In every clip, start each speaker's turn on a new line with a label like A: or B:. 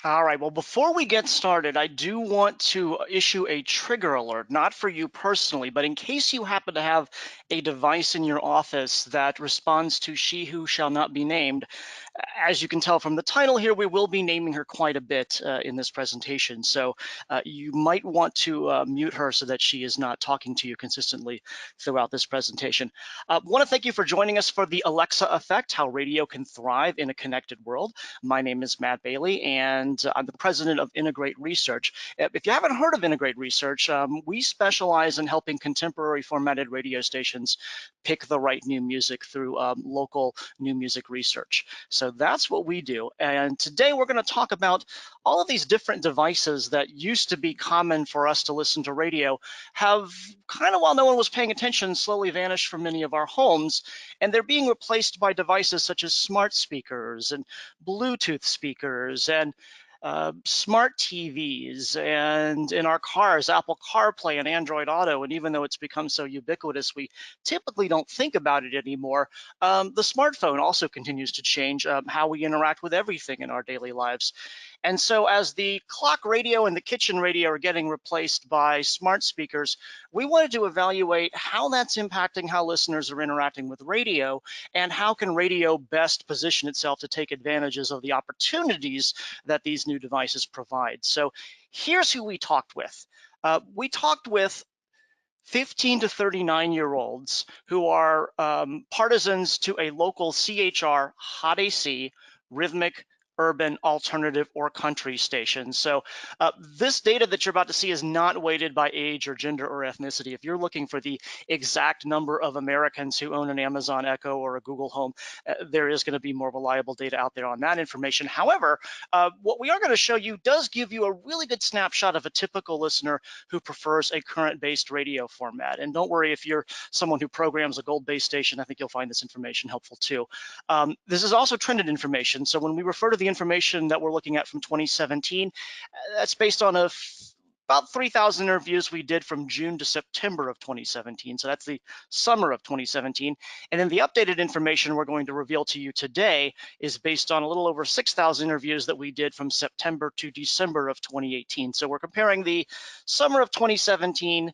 A: All right, well, before we get started, I do want to issue a trigger alert, not for you personally, but in case you happen to have a device in your office that responds to she who shall not be named. As you can tell from the title here, we will be naming her quite a bit in this presentation. So you might want to mute her so that she is not talking to you consistently throughout this presentation. I want to thank you for joining us for the Alexa Effect, how radio can thrive in a connected world. My name is Matt Bailey, and I'm the president of Integrate Research. If you haven't heard of Integrate Research, we specialize in helping contemporary formatted radio stations pick the right new music through local new music research. So that's what we do. And today we're going to talk about all of these different devices that used to be common for us to listen to radio have kind of, while no one was paying attention, slowly vanished from many of our homes. And they're being replaced by devices such as smart speakers and Bluetooth speakers and smart TVs, and in our cars, Apple CarPlay and Android Auto. And even though it's become so ubiquitous, we typically don't think about it anymore. The smartphone also continues to change how we interact with everything in our daily lives. And so as the clock radio and the kitchen radio are getting replaced by smart speakers, we wanted to evaluate how that's impacting how listeners are interacting with radio, and how can radio best position itself to take advantages of the opportunities that these new devices provide. So here's who we talked with. We talked with 15 to 39-year-olds who are partisans to a local CHR, hot AC, rhythmic, urban, alternative, or country station. So this data that you're about to see is not weighted by age or gender or ethnicity. If you're looking for the exact number of Americans who own an Amazon Echo or a Google Home, there is going to be more reliable data out there on that information. However, what we are going to show you does give you a really good snapshot of a typical listener who prefers a current-based radio format. And don't worry, if you're someone who programs a gold-based station, I think you'll find this information helpful too. This is also trended information. So when we refer to the information that we're looking at from 2017, that's based on about 3,000 interviews we did from June to September of 2017. So that's the summer of 2017. And then the updated information we're going to reveal to you today is based on a little over 6,000 interviews that we did from September to December of 2018. So we're comparing the summer of 2017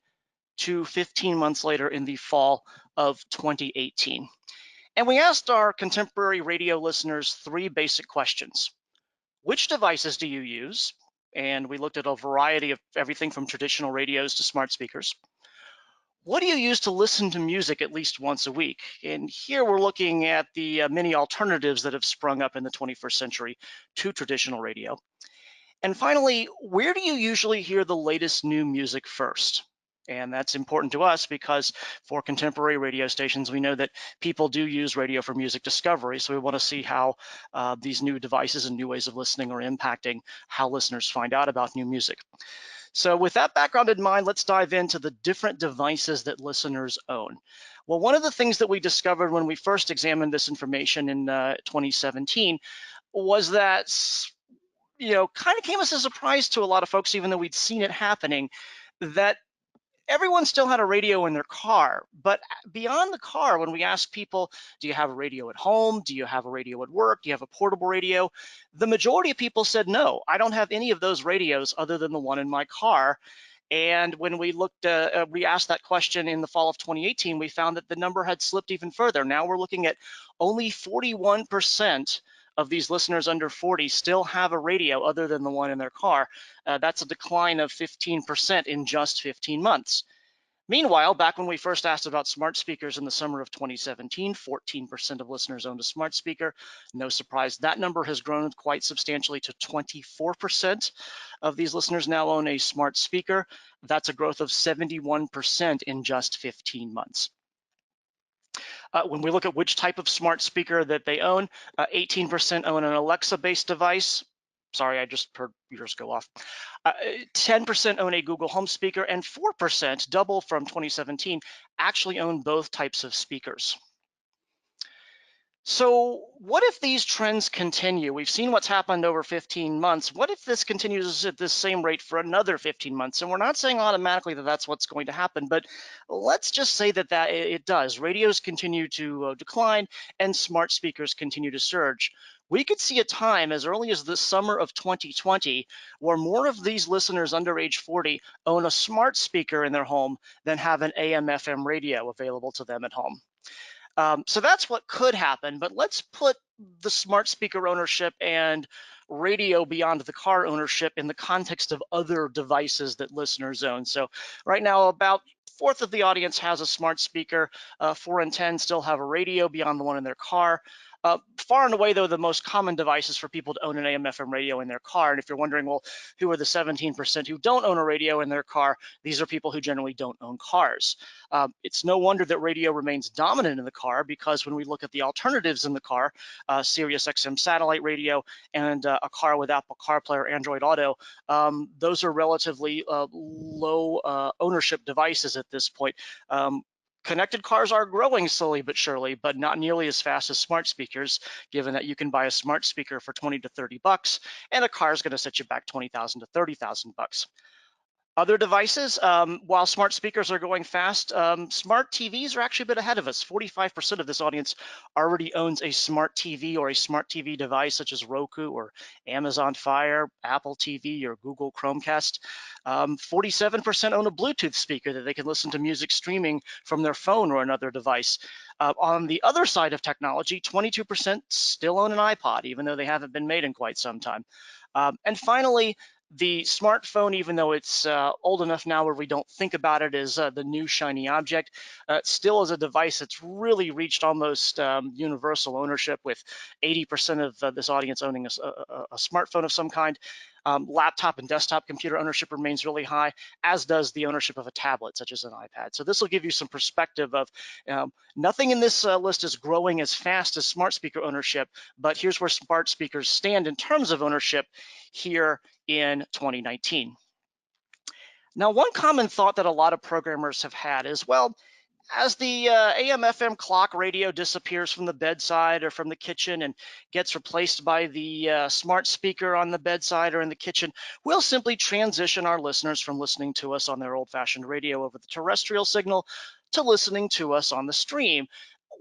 A: to 15 months later in the fall of 2018. And we asked our contemporary radio listeners three basic questions. Which devices do you use? And we looked at a variety of everything from traditional radios to smart speakers. What do you use to listen to music at least once a week? And here we're looking at the many alternatives that have sprung up in the 21st century to traditional radio. And finally, where do you usually hear the latest new music first? And that's important to us because for contemporary radio stations, we know that people do use radio for music discovery. So we want to see how these new devices and new ways of listening are impacting how listeners find out about new music. So with that background in mind, let's dive into the different devices that listeners own. Well, one of the things that we discovered when we first examined this information in 2017 was that, kind of came as a surprise to a lot of folks, even though we'd seen it happening, that everyone still had a radio in their car. But beyond the car, when we asked people, do you have a radio at home? Do you have a radio at work? Do you have a portable radio? The majority of people said, no, I don't have any of those radios other than the one in my car. And when we we asked that question in the fall of 2018, we found that the number had slipped even further. Now we're looking at only 41% of these listeners under 40 still have a radio other than the one in their car. That's a decline of 15% in just 15 months. Meanwhile, back when we first asked about smart speakers in the summer of 2017, 14% of listeners owned a smart speaker. No surprise, that number has grown quite substantially to 24% of these listeners now own a smart speaker. That's a growth of 71% in just 15 months. When we look at which type of smart speaker that they own, 18% own an Alexa-based device. Sorry, I just heard yours go off. 10% own a Google Home speaker, and 4%, double from 2017, actually own both types of speakers. So what if these trends continue? We've seen what's happened over 15 months. What if this continues at this same rate for another 15 months? And we're not saying automatically that that's what's going to happen, but let's just say that it does. Radios continue to decline and smart speakers continue to surge. we could see a time as early as the summer of 2020 where more of these listeners under age 40 own a smart speaker in their home than have an AM/FM radio available to them at home. So that's what could happen, but let's put the smart speaker ownership and radio beyond the car ownership in the context of other devices that listeners own. So right now, about fourth of the audience has a smart speaker. 4 in 10 still have a radio beyond the one in their car. Far and away, though, the most common devices for people to own an AM/FM radio in their car. And if you're wondering, well, who are the 17% who don't own a radio in their car? These are people who generally don't own cars. It's no wonder that radio remains dominant in the car, because when we look at the alternatives in the car, Sirius XM satellite radio and a car with Apple CarPlay or Android Auto, those are relatively low ownership devices at this point. Connected cars are growing slowly but surely, but not nearly as fast as smart speakers, given that you can buy a smart speaker for 20 to 30 bucks, and a car is going to set you back 20,000 to 30,000 bucks. Other devices, while smart speakers are going fast, smart TVs are actually a bit ahead of us. 45% of this audience already owns a smart TV or a smart TV device such as Roku or Amazon Fire, Apple TV, or Google Chromecast. 47% own a Bluetooth speaker that they can listen to music streaming from their phone or another device. On the other side of technology, 22% still own an iPod, even though they haven't been made in quite some time. And finally, the smartphone, even though it's old enough now where we don't think about it as the new shiny object, still is a device that's really reached almost universal ownership, with 80% of this audience owning a smartphone of some kind. Laptop and desktop computer ownership remains really high, as does the ownership of a tablet, such as an iPad. So this will give you some perspective of nothing in this list is growing as fast as smart speaker ownership, but here's where smart speakers stand in terms of ownership here in 2019. Now, one common thought that a lot of programmers have had is, well, as the AM/FM clock radio disappears from the bedside or from the kitchen and gets replaced by the smart speaker on the bedside or in the kitchen, we'll simply transition our listeners from listening to us on their old-fashioned radio over the terrestrial signal to listening to us on the stream.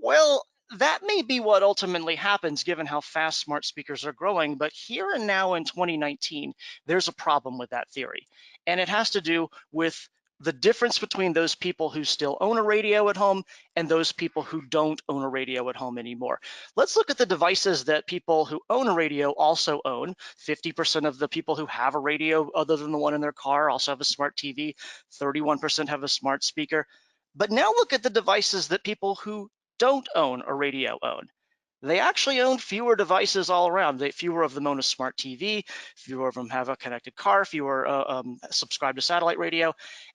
A: Well, that may be what ultimately happens given how fast smart speakers are growing, but here and now in 2019, there's a problem with that theory. And it has to do with the difference between those people who still own a radio at home and those people who don't own a radio at home anymore. Let's look at the devices that people who own a radio also own. 50% of the people who have a radio other than the one in their car also have a smart TV. 31% have a smart speaker. But now look at the devices that people who don't own a radio own. They actually own fewer devices all around. Fewer of them own a smart TV, fewer of them have a connected car, fewer subscribe to satellite radio,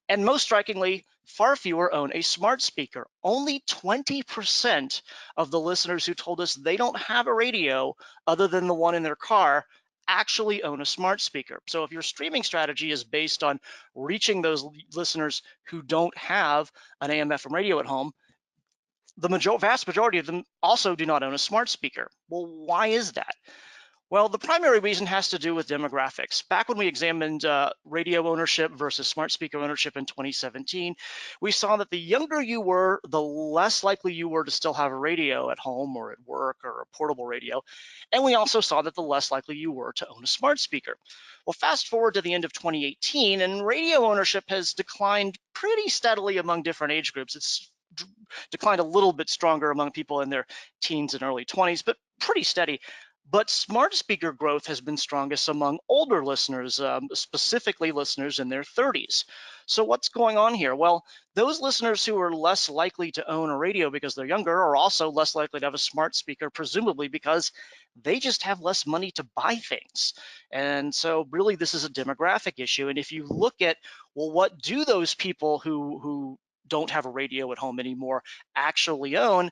A: and most strikingly, far fewer own a smart speaker. Only 20% of the listeners who told us they don't have a radio other than the one in their car actually own a smart speaker. So if your streaming strategy is based on reaching those listeners who don't have an AM/FM radio at home, the vast majority of them also do not own a smart speaker. Well, why is that? Well, the primary reason has to do with demographics. Back when we examined radio ownership versus smart speaker ownership in 2017, we saw that the younger you were, the less likely you were to still have a radio at home or at work or a portable radio. And we also saw that the less likely you were to own a smart speaker. Well, fast forward to the end of 2018, and radio ownership has declined pretty steadily among different age groups. It's declined a little bit stronger among people in their teens and early 20s, but pretty steady. But smart speaker growth has been strongest among older listeners, specifically listeners in their 30s. So what's going on here? Well, those listeners who are less likely to own a radio because they're younger are also less likely to have a smart speaker, presumably because they just have less money to buy things. And so really this is a demographic issue. And if you look at, well, what do those people who don't have a radio at home anymore actually own?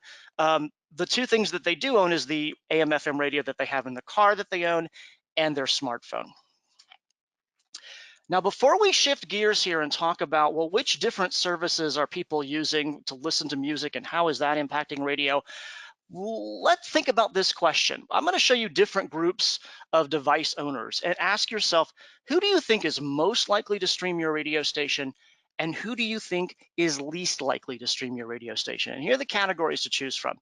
A: The two things that they do own is the AM/FM radio that they have in the car that they own and their smartphone. Now, before we shift gears here and talk about, well, which different services are people using to listen to music and how is that impacting radio, let's think about this question. I'm going to show you different groups of device owners and ask yourself, who do you think is most likely to stream your radio station, and who do you think is least likely to stream your radio station? And here are the categories to choose from.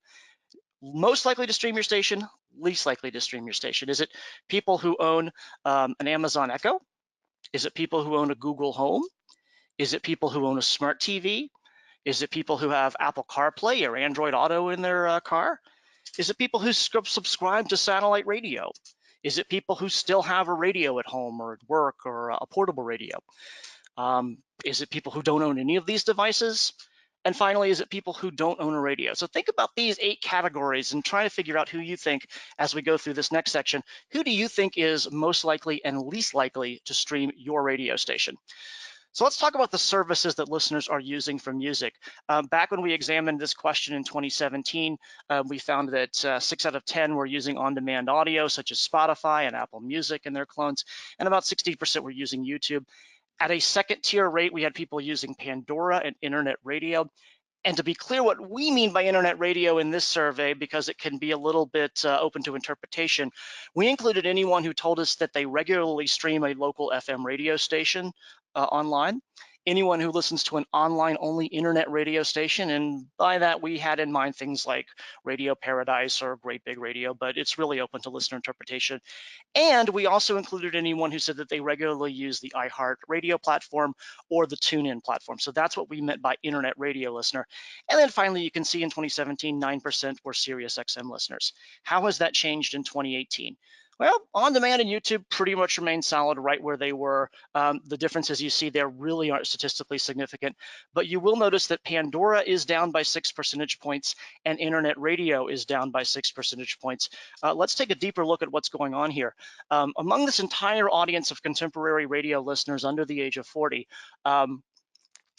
A: Most likely to stream your station, least likely to stream your station. Is it people who own an Amazon Echo? Is it people who own a Google Home? Is it people who own a smart TV? Is it people who have Apple CarPlay or Android Auto in their car? Is it people who subscribe to satellite radio? Is it people who still have a radio at home or at work or a portable radio? Is it people who don't own any of these devices? And finally, is it people who don't own a radio? So think about these 8 categories and try to figure out who you think, as we go through this next section, who do you think is most likely and least likely to stream your radio station? So let's talk about the services that listeners are using for music. Back when we examined this question in 2017, we found that 6 out of 10 were using on-demand audio, such as Spotify and Apple Music and their clones, and about 60% were using YouTube. At a second tier rate, we had people using Pandora and internet radio. And to be clear, what we mean by internet radio in this survey, because it can be a little bit open to interpretation, we included anyone who told us that they regularly stream a local FM radio station online, anyone who listens to an online-only internet radio station, and by that we had in mind things like Radio Paradise or Great Big Radio, but it's really open to listener interpretation. And we also included anyone who said that they regularly use the iHeart radio platform or the TuneIn platform. So that's what we meant by internet radio listener. And then finally, you can see in 2017, 9% were Sirius XM listeners. How has that changed in 2018? Well, on demand and YouTube pretty much remain solid right where they were. The differences you see there really aren't statistically significant, but you will notice that Pandora is down by 6 percentage points and internet radio is down by 6 percentage points. Let's take a deeper look at what's going on here. Among this entire audience of contemporary radio listeners under the age of 40,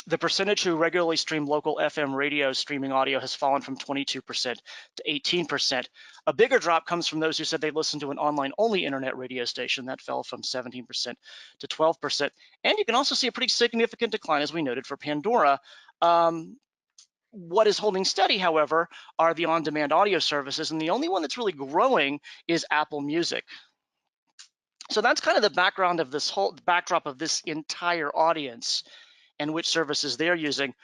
A: the percentage who regularly stream local FM radio streaming audio has fallen from 22% to 18%. A bigger drop comes from those who said they listened to an online-only internet radio station. That fell from 17% to 12%. And you can also see a pretty significant decline, as we noted, for Pandora. What is holding steady, however, are the on-demand audio services, and the only one that's really growing is Apple Music. So that's kind of the background of this whole backdrop of this entire audience and which services they're using.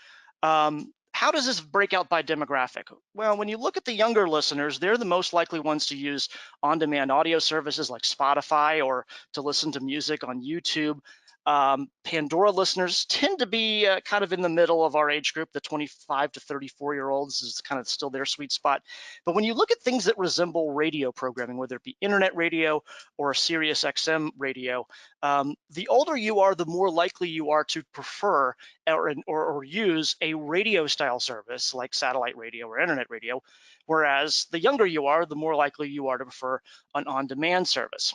A: How does this break out by demographic? Well, when you look at the younger listeners, they're the most likely ones to use on-demand audio services like Spotify or to listen to music on YouTube. Pandora listeners tend to be kind of in the middle of our age group. The 25 to 34-year-olds is kind of still their sweet spot. But when you look at things that resemble radio programming, whether it be internet radio or a Sirius XM radio, the older you are, the more likely you are to prefer or use a radio style service like satellite radio or internet radio, whereas the younger you are, the more likely you are to prefer an on-demand service.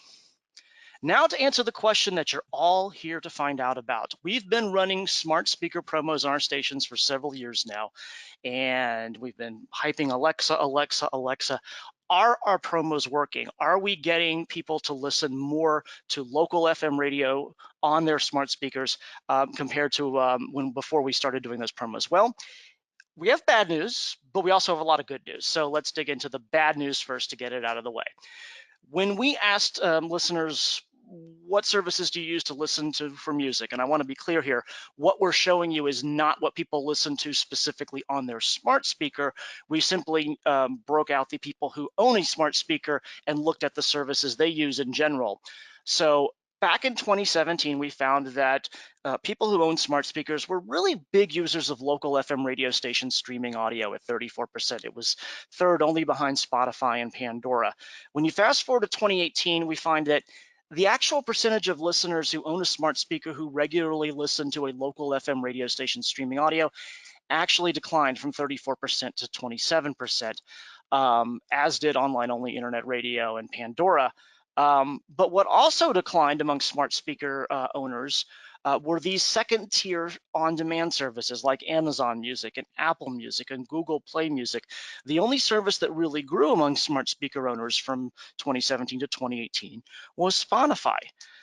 A: Now to answer the question that you're all here to find out about. We've been running smart speaker promos on our stations for several years now, and we've been hyping Alexa, Alexa, Alexa. Are our promos working? Are we getting people to listen more to local FM radio on their smart speakers compared to before we started doing those promos? Well, we have bad news, but we also have a lot of good news. So let's dig into the bad news first to get it out of the way. When we asked listeners, what services do you use to listen to for music? And I want to be clear here, what we're showing you is not what people listen to specifically on their smart speaker. We simply broke out the people who own a smart speaker and looked at the services they use in general. So back in 2017, we found that people who own smart speakers were really big users of local FM radio stations streaming audio at 34%. It was third only behind Spotify and Pandora. When you fast forward to 2018, we find that the actual percentage of listeners who own a smart speaker who regularly listen to a local FM radio station streaming audio actually declined from 34% to 27%, as did online-only internet radio and Pandora. But what also declined among smart speaker owners were these second-tier on-demand services like Amazon Music and Apple Music and Google Play Music. The only service that really grew among smart speaker owners from 2017 to 2018 was Spotify.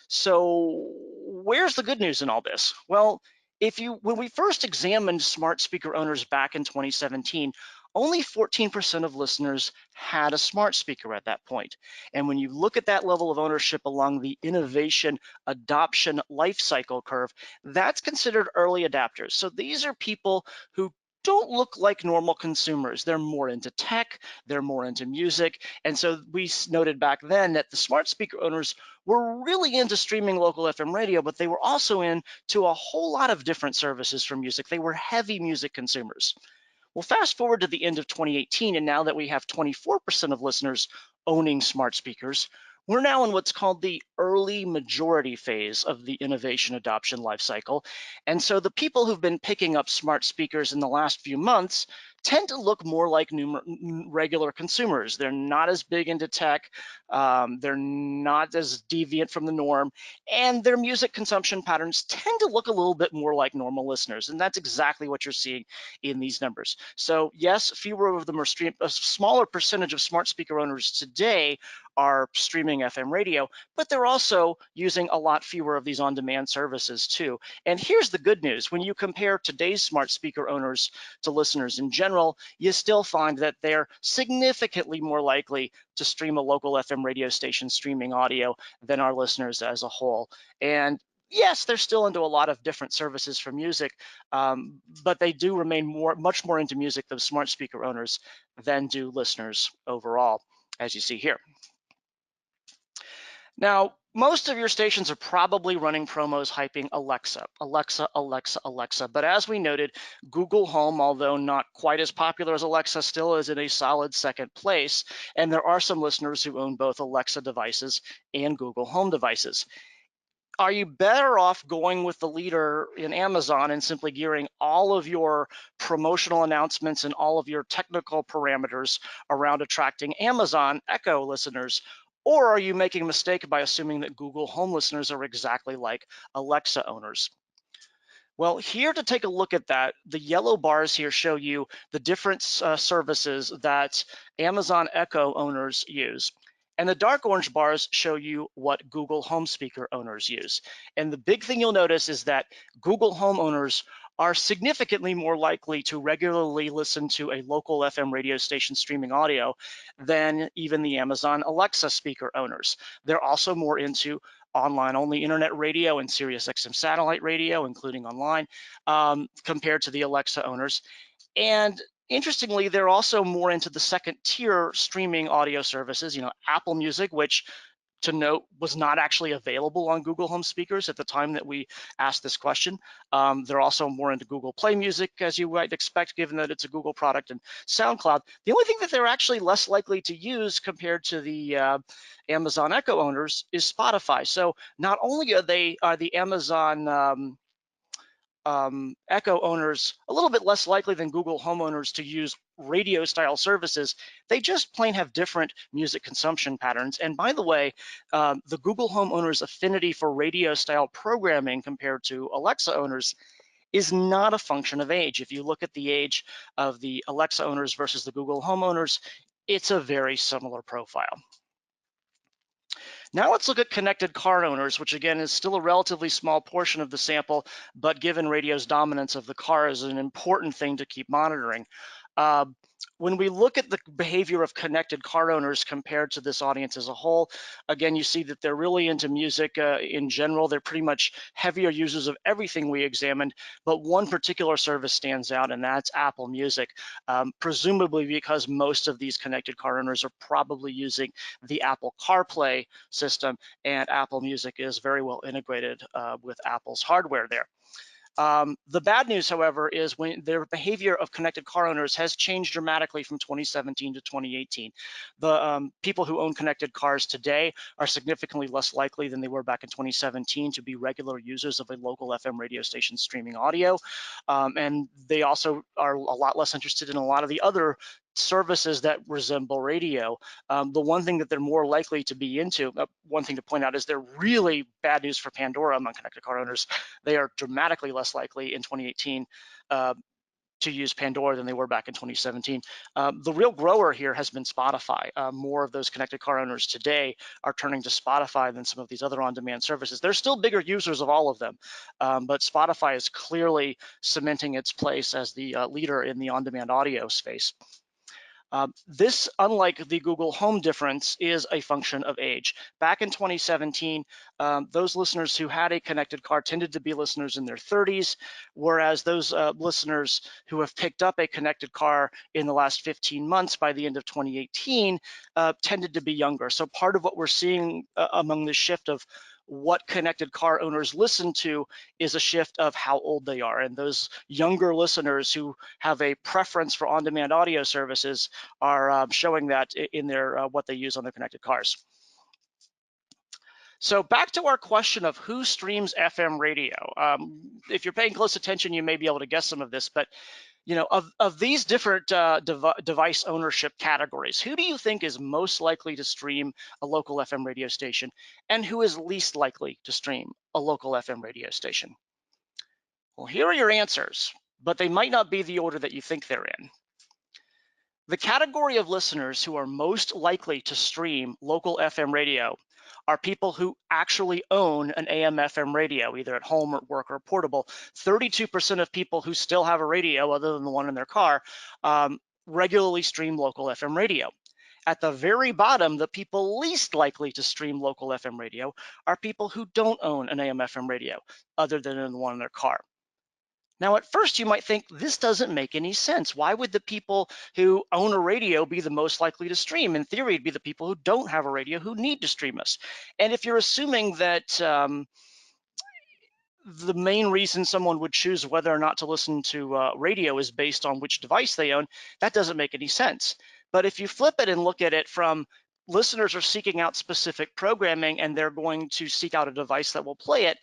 A: So where's the good news in all this? Well, when we first examined smart speaker owners back in 2017, only 14% of listeners had a smart speaker at that point. And when you look at that level of ownership along the innovation adoption life cycle curve, that's considered early adapters. So these are people who don't look like normal consumers. They're more into tech, they're more into music. And so we noted back then that the smart speaker owners were really into streaming local FM radio, but they were also into a whole lot of different services for music. They were heavy music consumers. Well, fast forward to the end of 2018, and now that we have 24% of listeners owning smart speakers, we're now in what's called the early majority phase of the innovation adoption lifecycle. And so the people who've been picking up smart speakers in the last few months tend to look more like regular consumers. They're not as big into tech, they're not as deviant from the norm, and their music consumption patterns tend to look a little bit more like normal listeners. And that's exactly what you're seeing in these numbers. So yes, fewer of them are a smaller percentage of smart speaker owners today are streaming FM radio, but they're also using a lot fewer of these on-demand services too. And here's the good news. When you compare today's smart speaker owners to listeners in general, you still find that they're significantly more likely to stream a local FM radio station streaming audio than our listeners as a whole. And yes, they're still into a lot of different services for music, but they do remain much more into music, those smart speaker owners, than do listeners overall, as you see here. Now, most of your stations are probably running promos hyping Alexa, Alexa, Alexa, Alexa. But as we noted, Google Home, although not quite as popular as Alexa, still is in a solid second place. And there are some listeners who own both Alexa devices and Google Home devices. Are you better off going with the leader in Amazon and simply gearing all of your promotional announcements and all of your technical parameters around attracting Amazon Echo listeners? Or are you making a mistake by assuming that Google Home listeners are exactly like Alexa owners? Well, here to take a look at that, the yellow bars here show you the different services that Amazon Echo owners use. And the dark orange bars show you what Google Home Speaker owners use. And the big thing you'll notice is that Google Home owners are significantly more likely to regularly listen to a local FM radio station streaming audio than even the Amazon Alexa speaker owners. They're also more into online only internet radio and Sirius XM satellite radio, including online, compared to the Alexa owners. And interestingly, they're also more into the second tier streaming audio services, Apple Music, which to note was not actually available on Google Home speakers at the time that we asked this question. They're also more into Google Play Music, as you might expect, given that it's a Google product, and SoundCloud. The only thing that they're actually less likely to use compared to the Amazon Echo owners is Spotify. So not only are the Amazon Echo owners a little bit less likely than Google homeowners to use radio style services, they just plain have different music consumption patterns. And by the way, the Google homeowners' affinity for radio style programming compared to Alexa owners is not a function of age. If you look at the age of the Alexa owners versus the Google homeowners, it's a very similar profile. Now let's look at connected car owners, which again is still a relatively small portion of the sample, but given radio's dominance of the car is an important thing to keep monitoring. Uh, when we look at the behavior of connected car owners compared to this audience as a whole, again, you see that they're really into music in general. They're pretty much heavier users of everything we examined, but one particular service stands out, and that's Apple Music, presumably because most of these connected car owners are probably using the Apple CarPlay system, and Apple Music is very well integrated with Apple's hardware there. The bad news, however, is when their behavior of connected car owners has changed dramatically from 2017 to 2018. The people who own connected cars today are significantly less likely than they were back in 2017 to be regular users of a local FM radio station streaming audio. And they also are a lot less interested in a lot of the other services that resemble radio. The one thing that they're more likely to be into, one thing to point out is they're really bad news for Pandora among connected car owners. They are dramatically less likely in 2018 to use Pandora than they were back in 2017. The real grower here has been Spotify. More of those connected car owners today are turning to Spotify than some of these other on-demand services. They're still bigger users of all of them, but Spotify is clearly cementing its place as the leader in the on-demand audio space. This, unlike the Google Home difference, is a function of age. Back in 2017, those listeners who had a connected car tended to be listeners in their 30s, whereas those listeners who have picked up a connected car in the last 15 months by the end of 2018 tended to be younger. So part of what we're seeing among the shift of what connected car owners listen to is a shift of how old they are. And those younger listeners who have a preference for on-demand audio services are showing that in their what they use on their connected cars. So back to our question of who streams FM radio. If you're paying close attention, you may be able to guess some of this, but of these different device ownership categories, who do you think is most likely to stream a local FM radio station, and who is least likely to stream a local FM radio station? Well, here are your answers, but they might not be the order that you think they're in. The category of listeners who are most likely to stream local FM radio are people who actually own an AM/FM radio, either at home or at work or portable. 32% of people who still have a radio other than the one in their car regularly stream local FM radio. At the very bottom, the people least likely to stream local FM radio are people who don't own an AM/FM radio other than the one in their car. Now, at first, you might think this doesn't make any sense. Why would the people who own a radio be the most likely to stream? In theory, it'd be the people who don't have a radio who need to stream us. And if you're assuming that the main reason someone would choose whether or not to listen to radio is based on which device they own, that doesn't make any sense. But if you flip it and look at it from listeners are seeking out specific programming and they're going to seek out a device that will play it,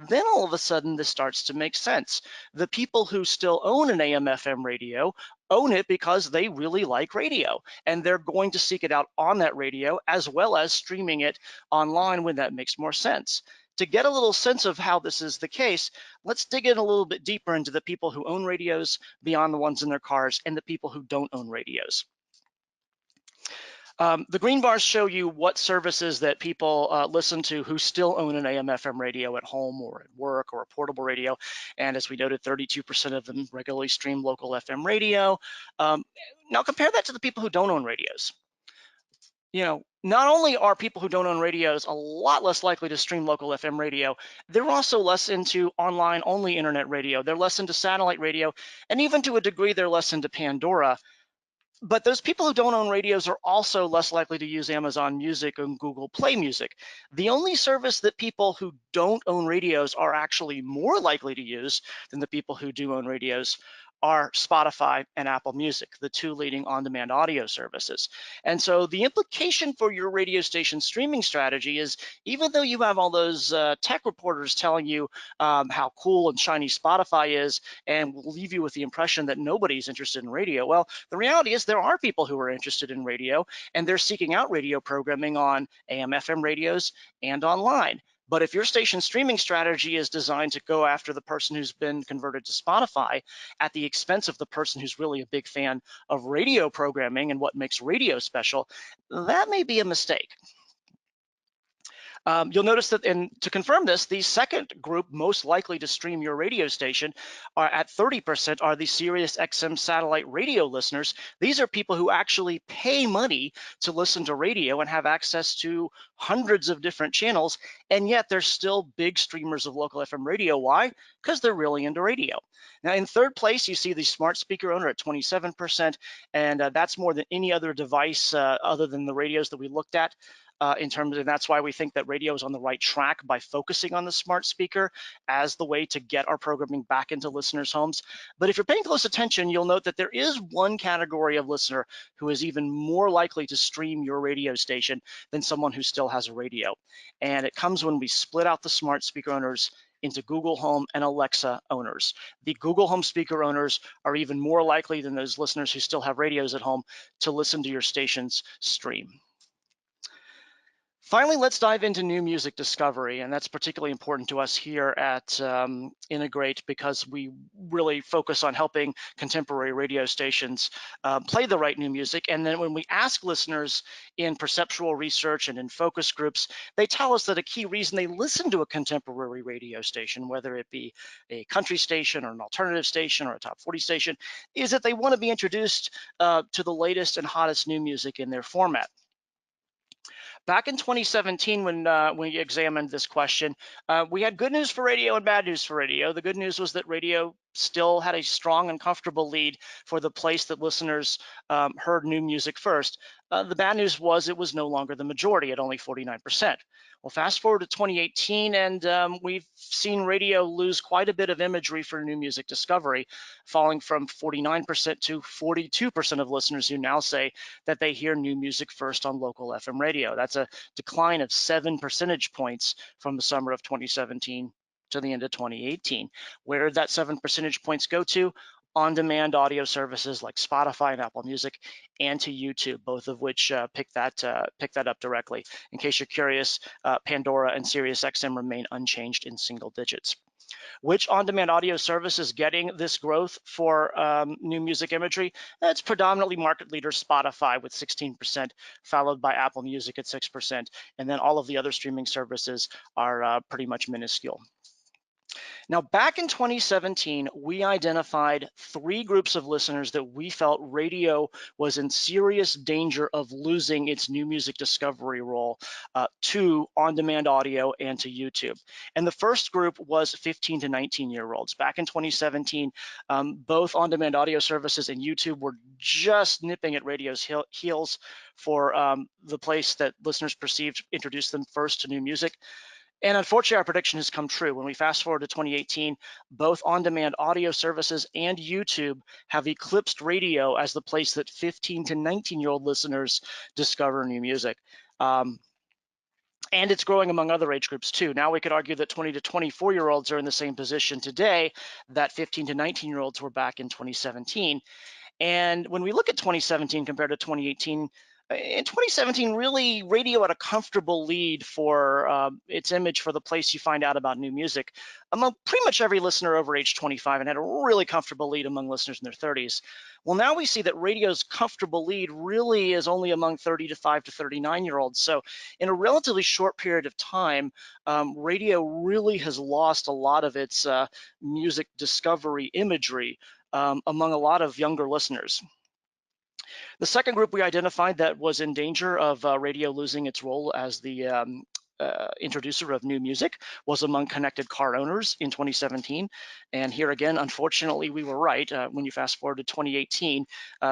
A: then all of a sudden this starts to make sense. The people who still own an AM/FM radio own it because they really like radio, and they're going to seek it out on that radio as well as streaming it online when that makes more sense. To get a little sense of how this is the case, let's dig in a little bit deeper into the people who own radios beyond the ones in their cars and the people who don't own radios. The green bars show you what services that people listen to who still own an AM/FM radio at home or at work or a portable radio. And as we noted, 32% of them regularly stream local FM radio. Now compare that to the people who don't own radios. Not only are people who don't own radios a lot less likely to stream local FM radio, they're also less into online-only internet radio. They're less into satellite radio, and even to a degree, they're less into Pandora. But those people who don't own radios are also less likely to use Amazon Music and Google Play Music. The only service that people who don't own radios are actually more likely to use than the people who do own radios are Spotify and Apple Music, the two leading on-demand audio services. And so the implication for your radio station streaming strategy is, even though you have all those tech reporters telling you how cool and shiny Spotify is and will leave you with the impression that nobody's interested in radio, well, the reality is there are people who are interested in radio, and they're seeking out radio programming on AM/FM radios and online. But if your station streaming strategy is designed to go after the person who's been converted to Spotify at the expense of the person who's really a big fan of radio programming and what makes radio special, that may be a mistake. You'll notice that, and to confirm this, the second group most likely to stream your radio station are at 30% are the Sirius XM satellite radio listeners. These are people who actually pay money to listen to radio and have access to hundreds of different channels, and yet they're still big streamers of local FM radio. Why? Because they're really into radio. Now, in third place, you see the smart speaker owner at 27%, and that's more than any other device other than the radios that we looked at. And that's why we think that radio is on the right track by focusing on the smart speaker as the way to get our programming back into listeners' homes. But if you're paying close attention, you'll note that there is one category of listener who is even more likely to stream your radio station than someone who still has a radio. And it comes when we split out the smart speaker owners into Google Home and Alexa owners. The Google Home speaker owners are even more likely than those listeners who still have radios at home to listen to your station's stream. Finally, let's dive into new music discovery, and that's particularly important to us here at Integrate because we really focus on helping contemporary radio stations play the right new music. And then when we ask listeners in perceptual research and in focus groups, they tell us that a key reason they listen to a contemporary radio station, whether it be a country station or an alternative station or a top 40 station, is that they want to be introduced to the latest and hottest new music in their format. Back in 2017, when we examined this question, we had good news for radio and bad news for radio. The good news was that radio still had a strong and comfortable lead for the place that listeners heard new music first. The bad news was it was no longer the majority at only 49%. Well, fast forward to 2018, and we've seen radio lose quite a bit of imagery for new music discovery, falling from 49% to 42% of listeners who now say that they hear new music first on local FM radio. That's a decline of 7 percentage points from the summer of 2017 to the end of 2018. Where did that 7 percentage points go to? On-demand audio services like Spotify and Apple Music, and to YouTube, both of which pick that up directly. In case you're curious, Pandora and SiriusXM remain unchanged in single digits. Which on-demand audio service is getting this growth for new music imagery? It's predominantly market leader Spotify with 16%, followed by Apple Music at 6%, and then all of the other streaming services are pretty much minuscule. Now, back in 2017, we identified 3 groups of listeners that we felt radio was in serious danger of losing its new music discovery role to on-demand audio and to YouTube. And the first group was 15 to 19-year-olds. Back in 2017, both on-demand audio services and YouTube were just nipping at radio's heels for the place that listeners perceived introduced them first to new music. And unfortunately, our prediction has come true. When we fast forward to 2018, both on-demand audio services and YouTube have eclipsed radio as the place that 15 to 19-year-old listeners discover new music. And it's growing among other age groups too. Now we could argue that 20 to 24-year-olds are in the same position today that 15 to 19-year-olds were back in 2017. And when we look at 2017 compared to 2018, in 2017, really, radio had a comfortable lead for its image for the place you find out about new music among pretty much every listener over age 25, and had a really comfortable lead among listeners in their 30s. Well, now we see that radio's comfortable lead really is only among 35 to 39-year-olds. So in a relatively short period of time, radio really has lost a lot of its music discovery imagery among a lot of younger listeners. The second group we identified that was in danger of radio losing its role as the introducer of new music was among connected car owners in 2017. And here again, unfortunately, we were right. When you fast forward to 2018,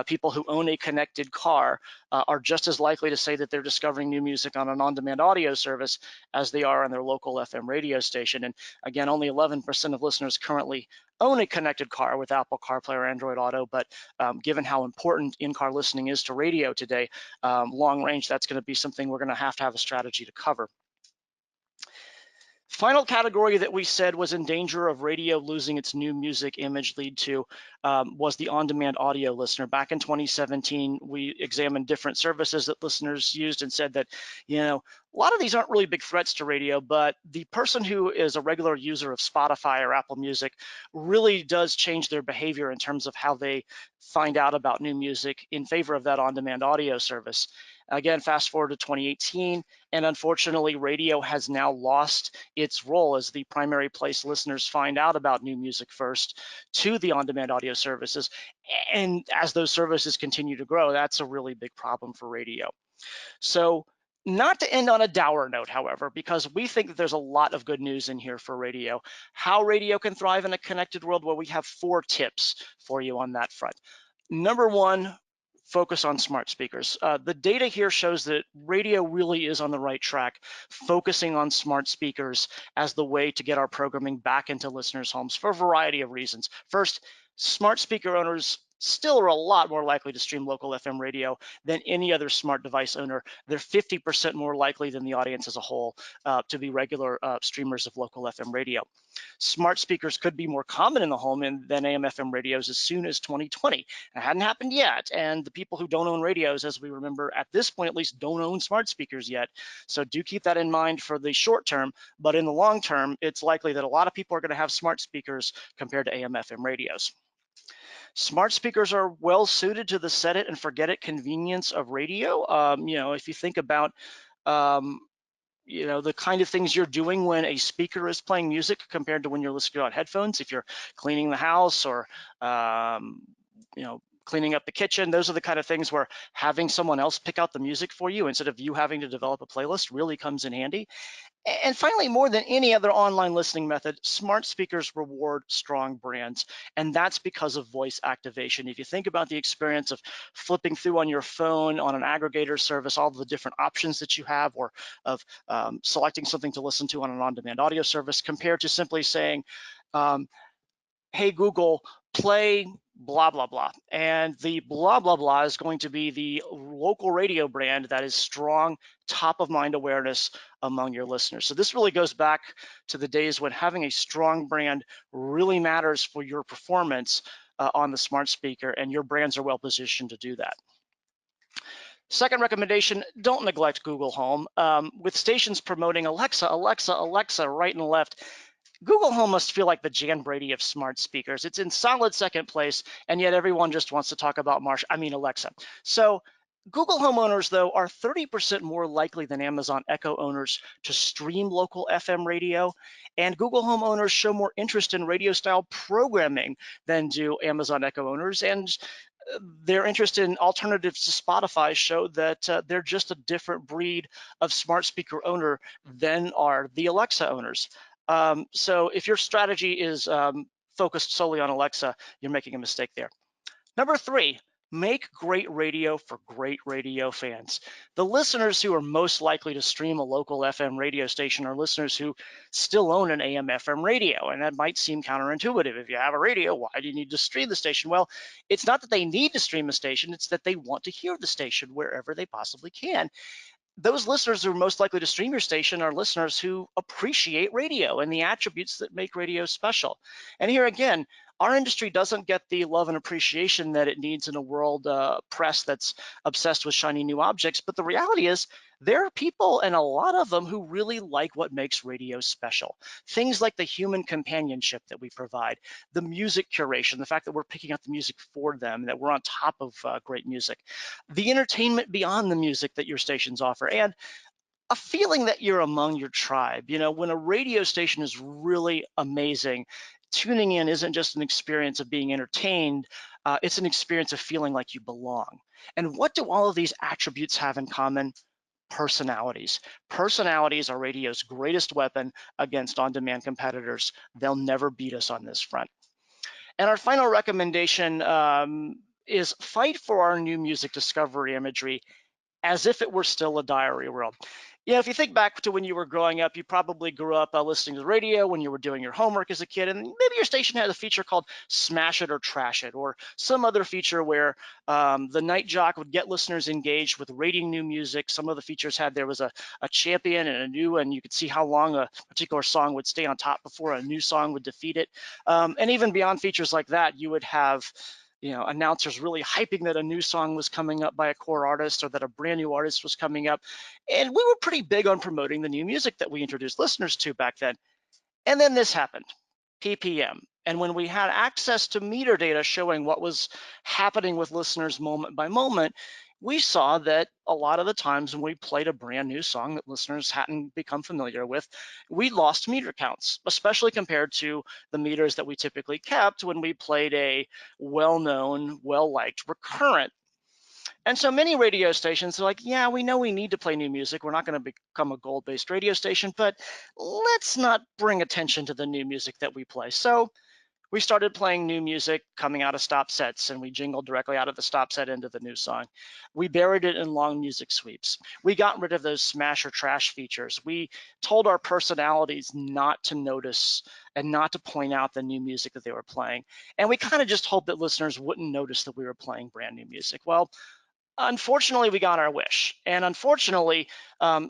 A: people who own a connected car are just as likely to say that they're discovering new music on an on-demand audio service as they are on their local FM radio station. And again, only 11% of listeners currently own a connected car with Apple CarPlay or Android Auto, but given how important in-car listening is to radio today, long range, that's going to be something we're going to have a strategy to cover. Final category that we said was in danger of radio losing its new music image lead to was the on-demand audio listener. Back in 2017, we examined different services that listeners used and said that, a lot of these aren't really big threats to radio, but the person who is a regular user of Spotify or Apple Music really does change their behavior in terms of how they find out about new music in favor of that on-demand audio service. Again, fast forward to 2018, and unfortunately, radio has now lost its role as the primary place listeners find out about new music first to the on-demand audio services. And as those services continue to grow, that's a really big problem for radio. So, not to end on a dour note, however, because we think that there's a lot of good news in here for radio. How radio can thrive in a connected world? Well, we have 4 tips for you on that front. Number 1, focus on smart speakers. The data here shows that radio really is on the right track, focusing on smart speakers as the way to get our programming back into listeners' homes for a variety of reasons. First, smart speaker owners still are a lot more likely to stream local FM radio than any other smart device owner. They're 50% more likely than the audience as a whole to be regular streamers of local FM radio. Smart speakers could be more common in the home than AM FM radios as soon as 2020. It hadn't happened yet, and the people who don't own radios, as we remember at this point at least, don't own smart speakers yet. So do keep that in mind for the short term, but in the long term, it's likely that a lot of people are going to have smart speakers compared to AM FM radios. Smart speakers are well suited to the set it and forget it convenience of radio. If you think about um, the kind of things you're doing when a speaker is playing music compared to when you're listening on headphones. If you're cleaning the house or cleaning up the kitchen, those are the kind of things where having someone else pick out the music for you instead of you having to develop a playlist really comes in handy. And finally, more than any other online listening method, smart speakers reward strong brands. And that's because of voice activation. If you think about the experience of flipping through on your phone on an aggregator service, all the different options that you have, or of selecting something to listen to on an on-demand audio service, compared to simply saying, hey, Google, play blah, blah, blah. And the blah, blah, blah is going to be the local radio brand that is strong, top of mind awareness among your listeners. So this really goes back to the days when having a strong brand really matters for your performance on the smart speaker, and your brands are well positioned to do that. Second recommendation, don't neglect Google Home. With stations promoting Alexa, Alexa, Alexa, right and left, Google Home must feel like the Jan Brady of smart speakers. It's in solid second place, and yet everyone just wants to talk about Alexa. So Google Home owners, though, are 30% more likely than Amazon Echo owners to stream local FM radio, and Google Home owners show more interest in radio-style programming than do Amazon Echo owners, and their interest in alternatives to Spotify show that they're just a different breed of smart speaker owner than are the Alexa owners. So if your strategy is focused solely on Alexa, you're making a mistake there. Number 3, make great radio for great radio fans. The listeners who are most likely to stream a local FM radio station are listeners who still own an AM FM radio. And that might seem counterintuitive. If you have a radio, why do you need to stream the station? Well, it's not that they need to stream a station, it's that they want to hear the station wherever they possibly can. Those listeners who are most likely to stream your station are listeners who appreciate radio and the attributes that make radio special. And here again, our industry doesn't get the love and appreciation that it needs in a world press that's obsessed with shiny new objects. But the reality is, there are people, and a lot of them, who really like what makes radio special. Things like the human companionship that we provide, the music curation, the fact that we're picking out the music for them, that we're on top of great music, the entertainment beyond the music that your stations offer, and a feeling that you're among your tribe. When a radio station is really amazing, tuning in isn't just an experience of being entertained, it's an experience of feeling like you belong. And what do all of these attributes have in common? Personalities. Personalities are radio's greatest weapon against on-demand competitors. They'll never beat us on this front. And our final recommendation is fight for our new music discovery imagery as if it were still a diary world. If you think back to when you were growing up, you probably grew up listening to the radio when you were doing your homework as a kid, and maybe your station had a feature called Smash It or Trash It, or some other feature where the night jock would get listeners engaged with rating new music. Some of the features there was a champion and a new, and you could see how long a particular song would stay on top before a new song would defeat it. And even beyond features like that, you would have announcers really hyping that a new song was coming up by a core artist or that a brand new artist was coming up. And we were pretty big on promoting the new music that we introduced listeners to back then. And then this happened, PPM. And when we had access to meter data showing what was happening with listeners moment by moment, we saw that a lot of the times when we played a brand new song that listeners hadn't become familiar with, we lost meter counts, especially compared to the meters that we typically kept when we played a well-known, well-liked recurrent. And so many radio stations are like, yeah, we know we need to play new music. We're not going to become a gold-based radio station, but let's not bring attention to the new music that we play. So We started playing new music coming out of stop sets, and we jingled directly out of the stop set into the new song. We buried it in long music sweeps. We got rid of those smash or trash features. We told our personalities not to notice and not to point out the new music that they were playing. And we kind of just hoped that listeners wouldn't notice that we were playing brand new music. Well, unfortunately, we got our wish. And unfortunately,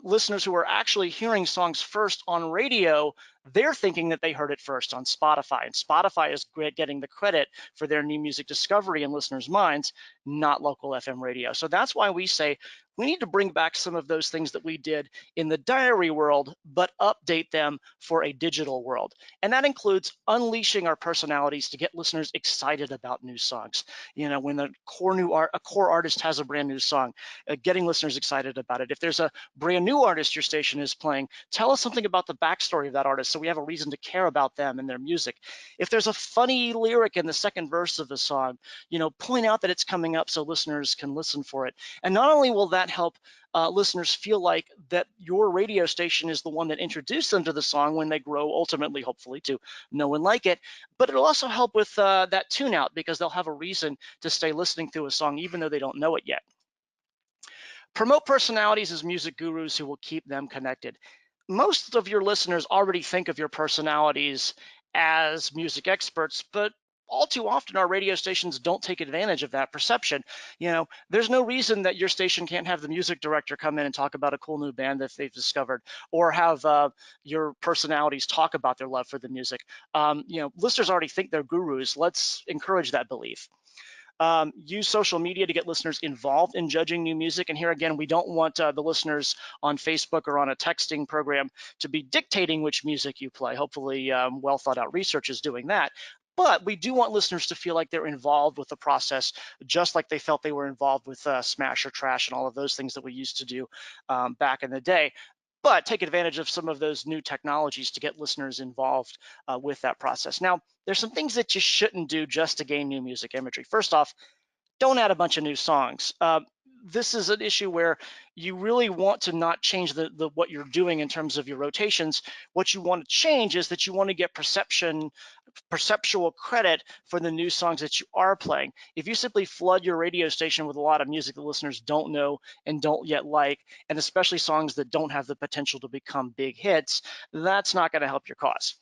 A: listeners who are actually hearing songs first on radio, they're thinking that they heard it first on Spotify. And Spotify is getting the credit for their new music discovery in listeners' minds, not local FM radio. So that's why we say we need to bring back some of those things that we did in the diary world, but update them for a digital world. And that includes unleashing our personalities to get listeners excited about new songs. You know, when a core artist has a brand new song, getting listeners excited about it. If there's a brand new artist your station is playing, tell us something about the backstory of that artist so we have a reason to care about them and their music. If there's a funny lyric in the second verse of the song, you know, point out that it's coming up so listeners can listen for it. And not only will that help listeners feel like that your radio station is the one that introduced them to the song when they grow, ultimately, hopefully, to know and like it, but it'll also help with that tune out because they'll have a reason to stay listening through a song even though they don't know it yet. Promote personalities as music gurus who will keep them connected. Most of your listeners already think of your personalities as music experts, but all too often our radio stations don't take advantage of that perception. You know, there's no reason that your station can't have the music director come in and talk about a cool new band that they've discovered, or have your personalities talk about their love for the music. You know, listeners already think they're gurus. Let's encourage that belief. Use social media to get listeners involved in judging new music. And here again, we don't want the listeners on Facebook or on a texting program to be dictating which music you play. Hopefully, well thought out research is doing that. But we do want listeners to feel like they're involved with the process, just like they felt they were involved with Smash or Trash and all of those things that we used to do back in the day. But take advantage of some of those new technologies to get listeners involved with that process. Now, there's some things that you shouldn't do just to gain new music imagery. First off, don't add a bunch of new songs. This is an issue where you really want to not change the what you're doing in terms of your rotations. What you want to change is that you want to get perceptual credit for the new songs that you are playing. If you simply flood your radio station with a lot of music that listeners don't know and don't yet like, and especially songs that don't have the potential to become big hits, that's not going to help your cause.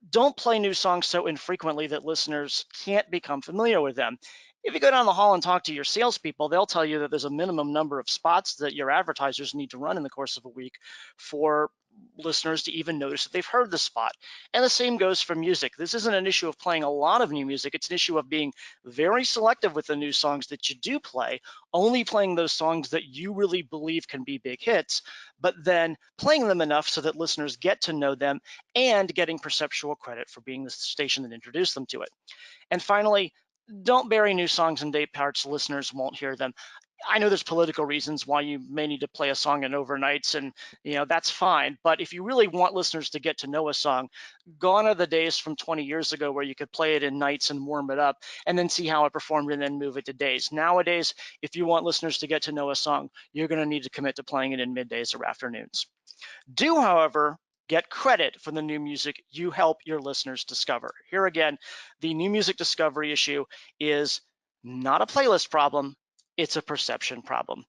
A: Don't play new songs so infrequently that listeners can't become familiar with them. If you go down the hall and talk to your salespeople, they'll tell you that there's a minimum number of spots that your advertisers need to run in the course of a week for listeners to even notice that they've heard the spot. And the same goes for music. This isn't an issue of playing a lot of new music. It's an issue of being very selective with the new songs that you do play, only playing those songs that you really believe can be big hits, but then playing them enough so that listeners get to know them and getting perceptual credit for being the station that introduced them to it. And finally, don't bury new songs in day parts. Listeners won't hear them. I know there's political reasons why you may need to play a song in overnights, and that's fine. But if you really want listeners to get to know a song, gone are the days from 20 years ago where you could play it in nights and warm it up and then see how it performed and then move it to days. Nowadays, if you want listeners to get to know a song, you're going to need to commit to playing it in middays or afternoons. Do, however, get credit for the new music you help your listeners discover. Here again, the new music discovery issue is not a playlist problem, it's a perception problem.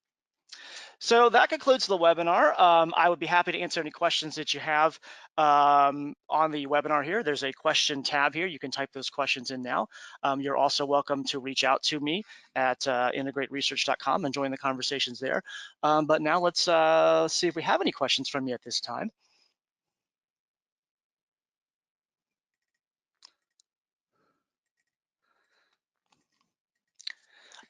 A: So that concludes the webinar. I would be happy to answer any questions that you have on the webinar here. There's a question tab here. You can type those questions in now. You're also welcome to reach out to me at integrateresearch.com and join the conversations there. But now let's see if we have any questions from you at this time.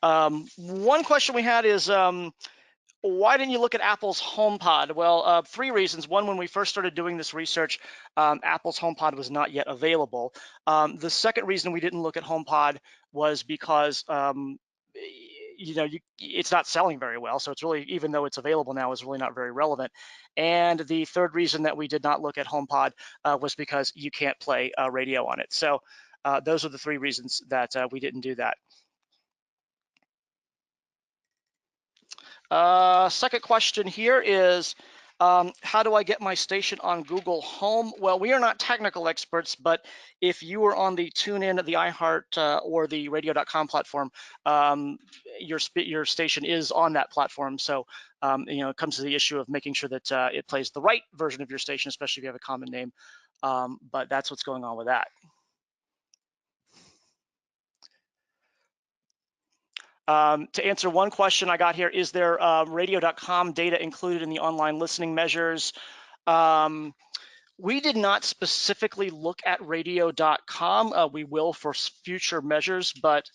A: One question we had is, why didn't you look at Apple's HomePod? Well, three reasons. One, when we first started doing this research, Apple's HomePod was not yet available. The second reason we didn't look at HomePod was because it's not selling very well. So it's really, even though it's available now, is really not very relevant. And the third reason that we did not look at HomePod was because you can't play radio on it. So those are the three reasons that we didn't do that. Second question here is, How do I get my station on Google Home? Well, we are not technical experts, but if you are on the TuneIn, the iHeart, or the radio.com platform, um, your station is on that platform. So, it comes to the issue of making sure that it plays the right version of your station, especially if you have a common name. But that's what's going on with that. To answer one question I got here, is there radio.com data included in the online listening measures? Um, We did not specifically look at radio.com. We will for future measures, but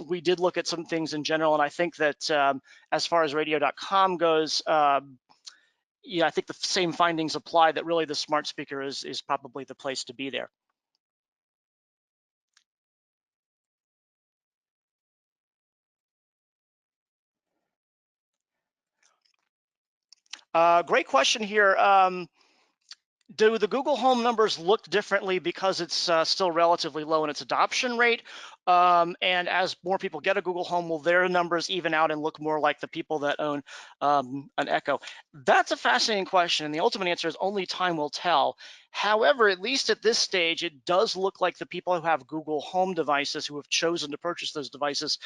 A: we did look at some things in general. And I think that as far as radio.com goes, yeah, I think the same findings apply, that really the smart speaker is probably the place to be there. Great question here. Do the Google Home numbers look differently because it's still relatively low in its adoption rate? And as more people get a Google Home, will their numbers even out and look more like the people that own an Echo? That's a fascinating question, and the ultimate answer is only time will tell. However, at least at this stage, it does look like the people who have Google Home devices, who have chosen to purchase those devices,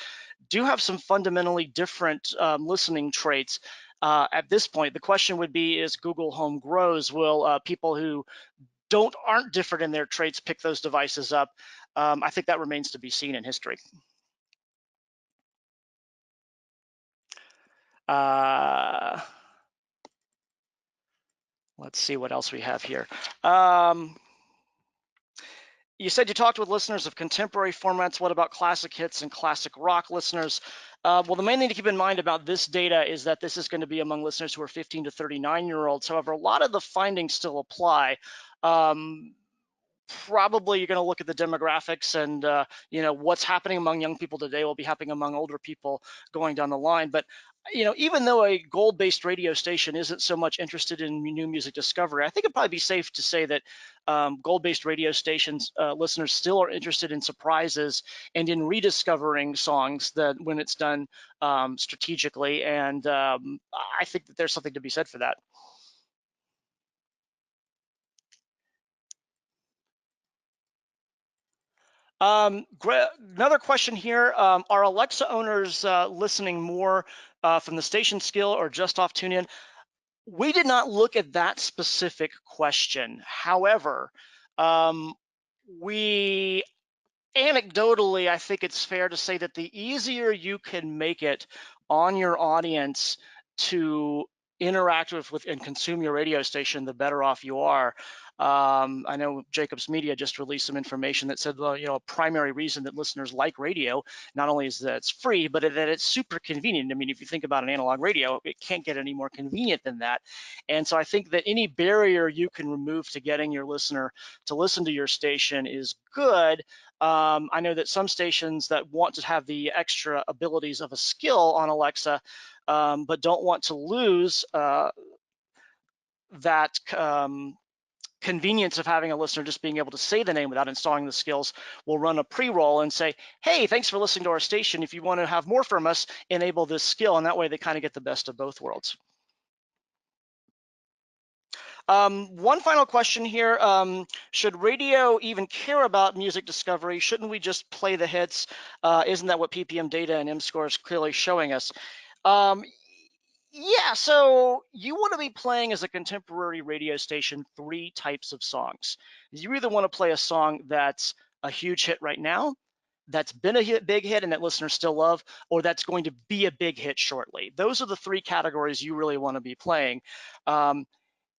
A: do have some fundamentally different listening traits. At this point, the question would be: as Google Home grows, will people who aren't different in their traits pick those devices up? I think that remains to be seen in history. Uh, let's see what else we have here. You said you talked with listeners of contemporary formats. What about classic hits and classic rock listeners? Well, the main thing to keep in mind about this data is that this is going to be among listeners who are 15 to 39-year-olds. However, a lot of the findings still apply. Probably you're going to look at the demographics, and what's happening among young people today will be happening among older people going down the line. But even though a goal-based radio station isn't so much interested in new music discovery, I think it'd probably be safe to say that goal-based radio stations listeners still are interested in surprises and in rediscovering songs that when it's done strategically. And I think that there's something to be said for that. Another question here. Are Alexa owners listening more from the station skill or just off TuneIn? We did not look at that specific question. However, we anecdotally, I think it's fair to say that the easier you can make it on your audience to interact with and consume your radio station, the better off you are. I know Jacobs Media just released some information that said, well, a primary reason that listeners like radio, not only is that it's free, but that it's super convenient. I mean, if you think about an analog radio, it can't get any more convenient than that. And so I think that any barrier you can remove to getting your listener to listen to your station is good. I know that some stations that want to have the extra abilities of a skill on Alexa, but don't want to lose that convenience of having a listener just being able to say the name without installing the skills, will run a pre-roll and say, hey, thanks for listening to our station. If you want to have more from us, enable this skill. And that way they kind of get the best of both worlds. One final question here. Should radio even care about music discovery? Shouldn't we just play the hits? Isn't that what PPM data and M-score is clearly showing us? Yeah, so you want to be playing as a contemporary radio station 3 types of songs. You either want to play a song that's a huge hit right now, that's been a big hit and that listeners still love, or that's going to be a big hit shortly. Those are the 3 categories you really want to be playing.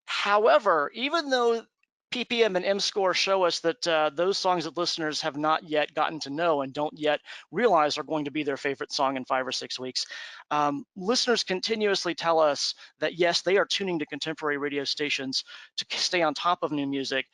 A: However, even though PPM and M-score show us that those songs that listeners have not yet gotten to know and don't yet realize are going to be their favorite song in 5 or 6 weeks, listeners continuously tell us that yes, they are tuning to contemporary radio stations to stay on top of new music.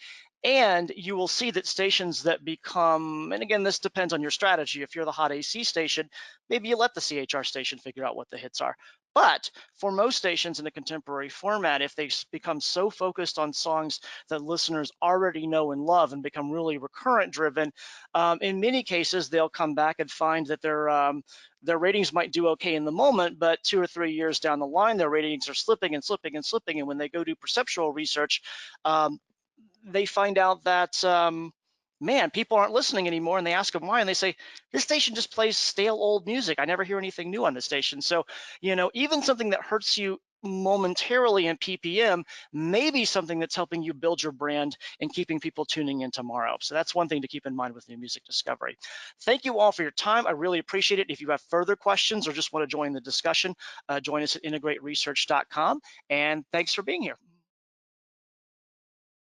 A: And you will see that stations that become, and again, this depends on your strategy. If you're the hot AC station, maybe you let the CHR station figure out what the hits are. But for most stations in the contemporary format, if they become so focused on songs that listeners already know and love and become really recurrent driven, in many cases they'll come back and find that their ratings might do okay in the moment, but 2 or 3 years down the line, their ratings are slipping and slipping and slipping. And when they go do perceptual research, um, they find out that man, people aren't listening anymore, and they ask them why, and they say this station just plays stale old music. I never hear anything new on the station. So even something that hurts you momentarily in ppm may be something that's helping you build your brand and keeping people tuning in tomorrow. So that's one thing to keep in mind with new music discovery. Thank you all for your time. I really appreciate it. If you have further questions or just want to join the discussion, join us at integrateresearch.com, and thanks for being here.